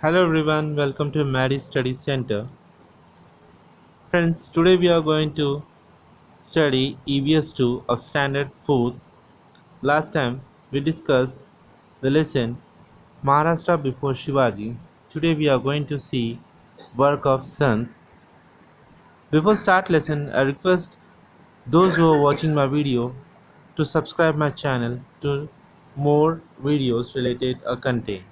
Hello everyone, welcome to Maddie Study Center. Friends, today we are going to study EVS2 of Standard 4th. Last time we discussed the lesson Maharashtra before Shivaji. Today we are going to see work of Sant. Before start lesson, I request those who are watching my video to subscribe my channel to more videos related or content.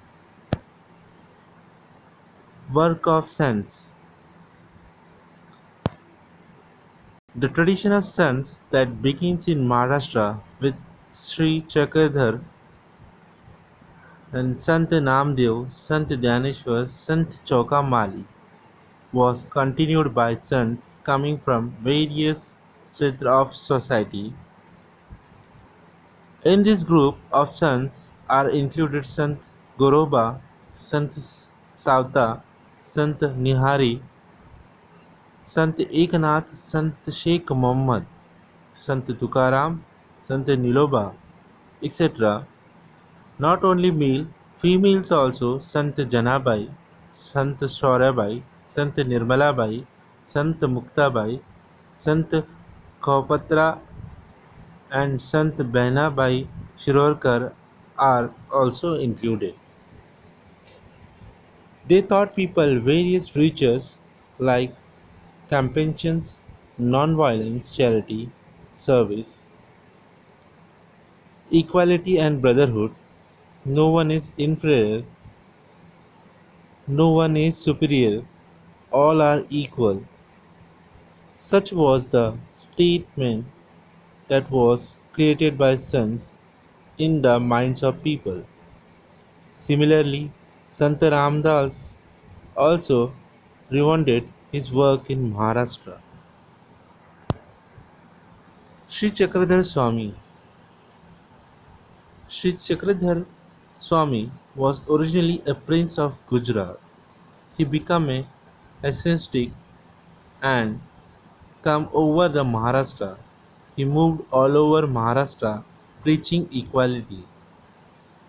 Work of Saints. The tradition of sons that begins in Maharashtra with Sri Chakradhar and Sant Namdev, Sant Dhaneshwar, Sant Chaukamali was continued by sons coming from various strata of society. In this group of sons are included Sant Goroba, Sant Sauta, Sant Nihari, Sant Eknath, Sant Sheikh Mohammed, Sant Tukaram, Sant Niloba, etc. Not only male, females also Sant Janabai, Sant Shaurabai, Sant Nirmalabai, Sant Muktabai, Sant Kaupatra and Sant Behnabai Shirorkar are also included. They taught people various rituals like compassion, non-violence, charity, service, equality and brotherhood. No one is inferior, no one is superior, all are equal. Such was the statement that was created by sons in the minds of people. Similarly, Sant Ramdas also rewarded his work in Maharashtra. Sri Chakradhar Swami Sri Chakradhar Swami was originally a prince of Gujarat. He became a ascetic and come over the Maharashtra. He moved all over Maharashtra preaching equality.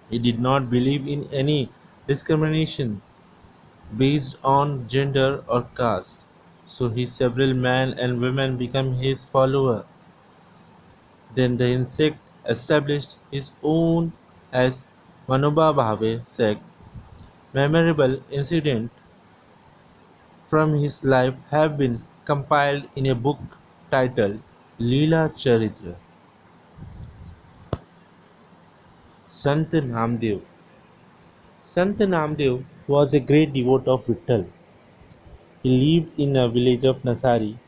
He did not believe in any discrimination based on gender or caste. So his several men and women became his followers. Then the insect established his own as Manoba Bhave sect. Memorable incidents from his life have been compiled in a book titled Leela Charitra. Sant Namdev Sant Namdev was a great devotee of Vittal. He lived in a village of Nasari.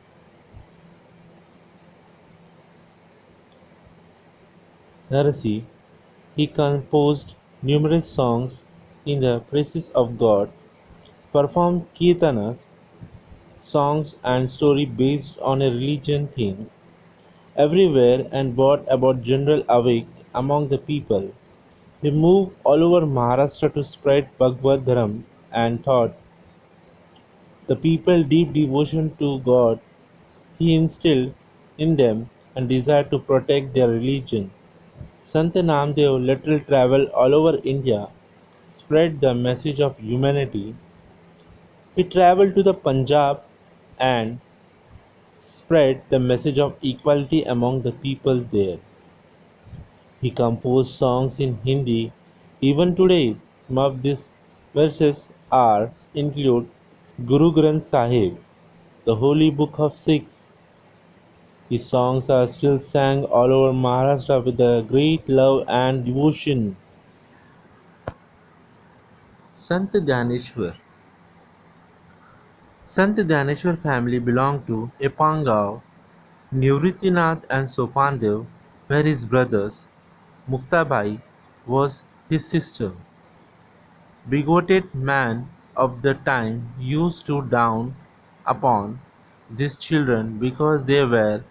Narasi. He composed numerous songs in the praises of God, performed kirtanas, songs and story based on a religion themes everywhere and brought about general awake among the people. He moved all over Maharashtra to spread Bhagavad Dharam and taught the people deep devotion to God. He instilled in them a desire to protect their religion. Sant Namdev later traveled all over India, spread the message of humanity. He traveled to the Punjab and spread the message of equality among the people there. He composed songs in Hindi. Even today, some of these verses are include Guru Granth Sahib, the holy book of Sikhs. His songs are still sang all over Maharashtra with a great love and devotion. Sant Dhaneshwar Sant Dhaneshwar family belonged to Epangao. Nivritinath and Sopandev were his brothers. Muktabai was his sister. Bigoted men of the time used to down upon these children because they were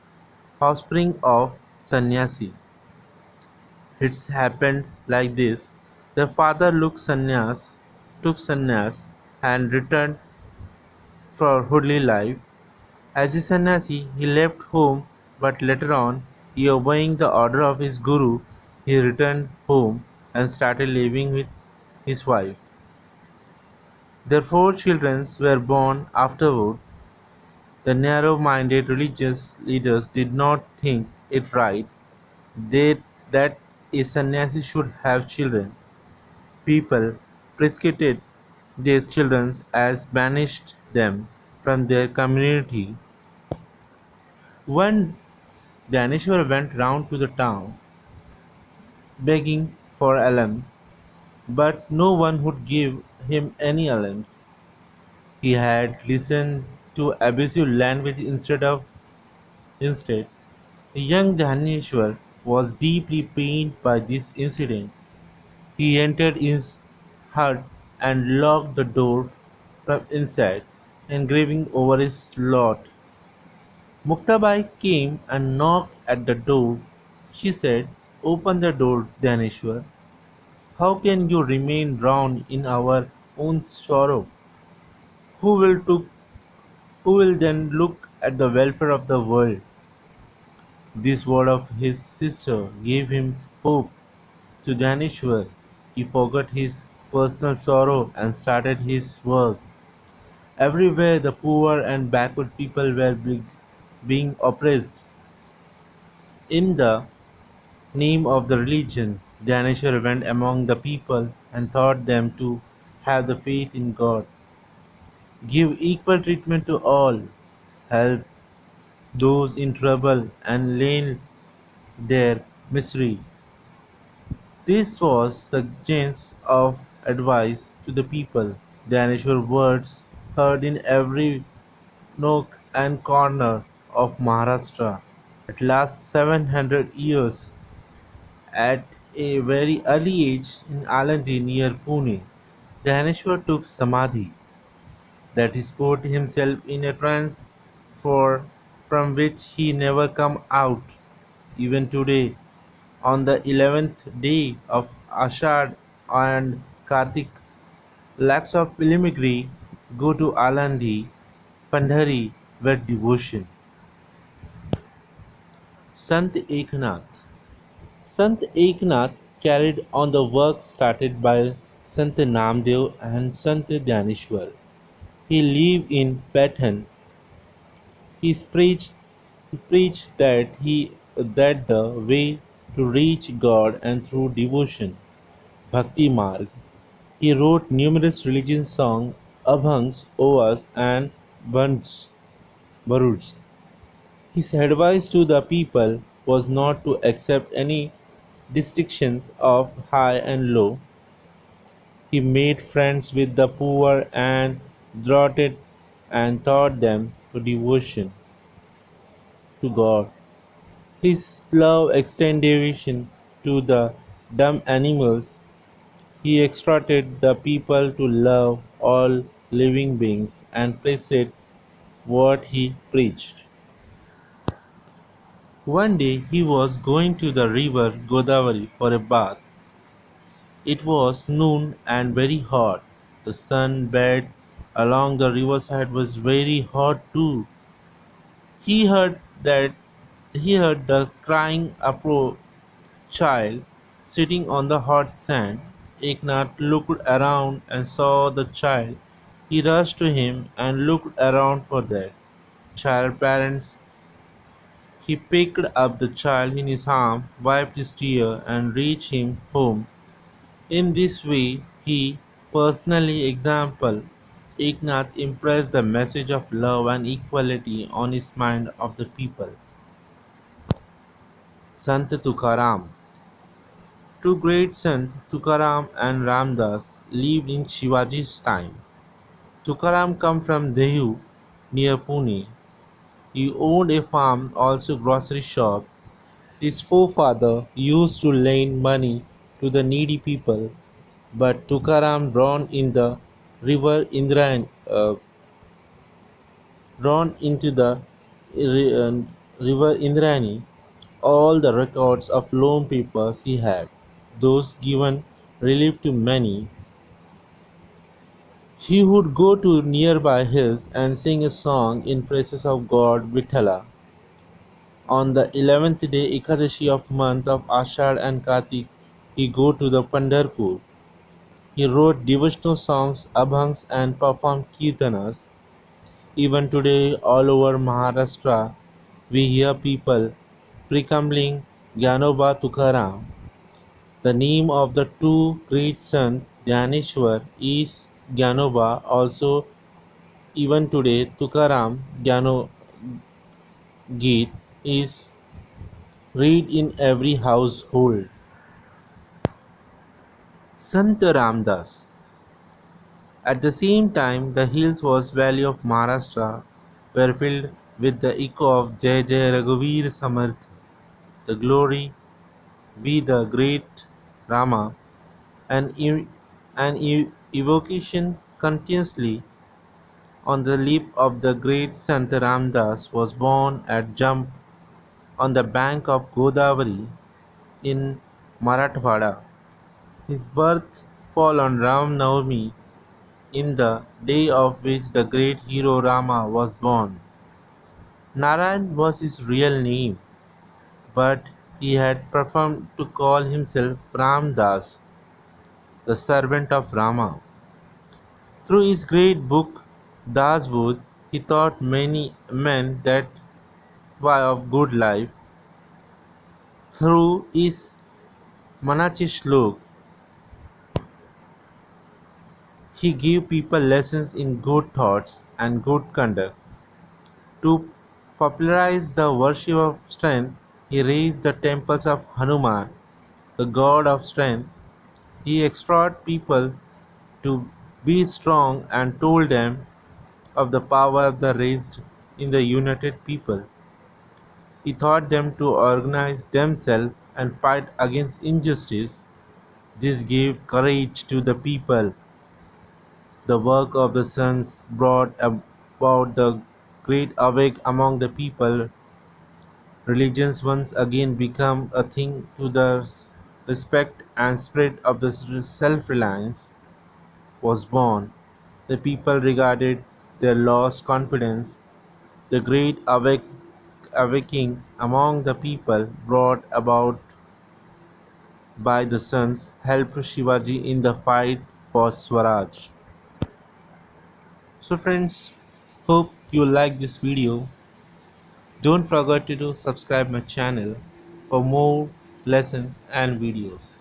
offspring of sannyasi. It's happened like this. The father took sannyas and returned for holy life. As a sannyasi, he left home, but later on, he obeying the order of his guru, he returned home and started living with his wife. Their four children were born afterward. The narrow-minded religious leaders did not think it right that a sannyasi should have children. People persecuted these children as banished them from their community. Once Dhaneshwar went round to the town begging for alms, but no one would give him any alms. He had listened to abusive language instead. The young Dhaneshwar was deeply pained by this incident. He entered his hut and locked the door from inside, engraving over his lot. Muktabai came and knocked at the door. She said, "Open the door, Dhaneshwar. How can you remain drowned in our own sorrow? Who will, took, who will then look at the welfare of the world?" This word of his sister gave him hope. To Dhaneshwar, he forgot his personal sorrow and started his work. Everywhere the poor and backward people were being oppressed. In the name of the religion, Dhaneshwar went among the people and taught them to have the faith in God, give equal treatment to all, help those in trouble, and lend their misery. This was the gist of advice to the people. Dhaneshwar words heard in every nook and corner of Maharashtra. At last 700 years, at a very early age in Alandi near Pune, Dhaneshwar took Samadhi, that is put himself in a trance for from which he never come out. Even today, on the 11th day of Ashad and Kartik, lakhs of pilgrims go to Alandi, Pandhari with devotion. Sant Eknath Sant Eknath carried on the work started by Sant Namdev and Sant Dhaneshwar. He lived in Patan. He preached that the way to reach God and through devotion, Bhakti Marg. He wrote numerous religious songs, abhangs, ovas, and baruds. His advice to the people was not to accept any distinctions of high and low. He made friends with the poor and draughted and taught them to devotion to God. His love extended to the dumb animals. He exhorted the people to love all living beings and preached what he preached. One day he was going to the river Godavari for a bath. It was noon and very hot. The sun bed along the riverside was very hot too. He heard that he heard the crying approach child sitting on the hot sand. Eknath looked around and saw the child. He rushed to him and looked around for that child parents. He picked up the child in his arm, wiped his tears, and reached him home. In this way, he personally example Eknath impressed the message of love and equality on his mind of the people. Sant Tukaram Two great sons, Tukaram and Ramdas, lived in Shivaji's time. Tukaram came from Dehu, near Pune. He owned a farm, also grocery shop. His forefather used to lend money to the needy people, but Tukaram drawn into the river Indrani all the records of lone papers he had, those given relief to many. He would go to nearby hills and sing a song in praises of God Vithala. On the 11th day Ekadashi of month of Ashad and Kartik, he go to the Pandharpur. He wrote devotional songs, abhangs, and performed kirtanas. Even today, all over Maharashtra, we hear people precumbling Gyanoba Tukaram. The name of the two great sons, Dhaneshwar, is Gyanoba. Also, even today, Tukaram Git is read in every household. Sant Ramdas. At the same time, the hills was valley of Maharashtra were filled with the echo of Jai Jai Raghuveer Samarth. The glory be the great Rama, an, evocation continuously on the lip of the great Sant Ramdas was born at Jump on the bank of Godavari in Marathwada. His birth fall on Ram Navami, in the day of which the great hero Rama was born. Narayan was his real name, but he had preferred to call himself Ram Das, the servant of Rama. Through his great book Das Bood, he taught many men that way of good life. Through his Manache Shlok, he gave people lessons in good thoughts and good conduct. To popularize the worship of strength, he raised the temples of Hanuman, the god of strength. He exhorted people to be strong and told them of the power of the raised in the united people. He taught them to organize themselves and fight against injustice. This gave courage to the people. The work of the sons brought about the great awake among the people. Religions once again become a thing to the respect and spirit of the self-reliance was born. The people regarded their lost confidence. The great awakening among the people brought about by the sons helped Shivaji in the fight for Swaraj. So friends, hope you like this video. Don't forget to subscribe my channel for more lessons and videos.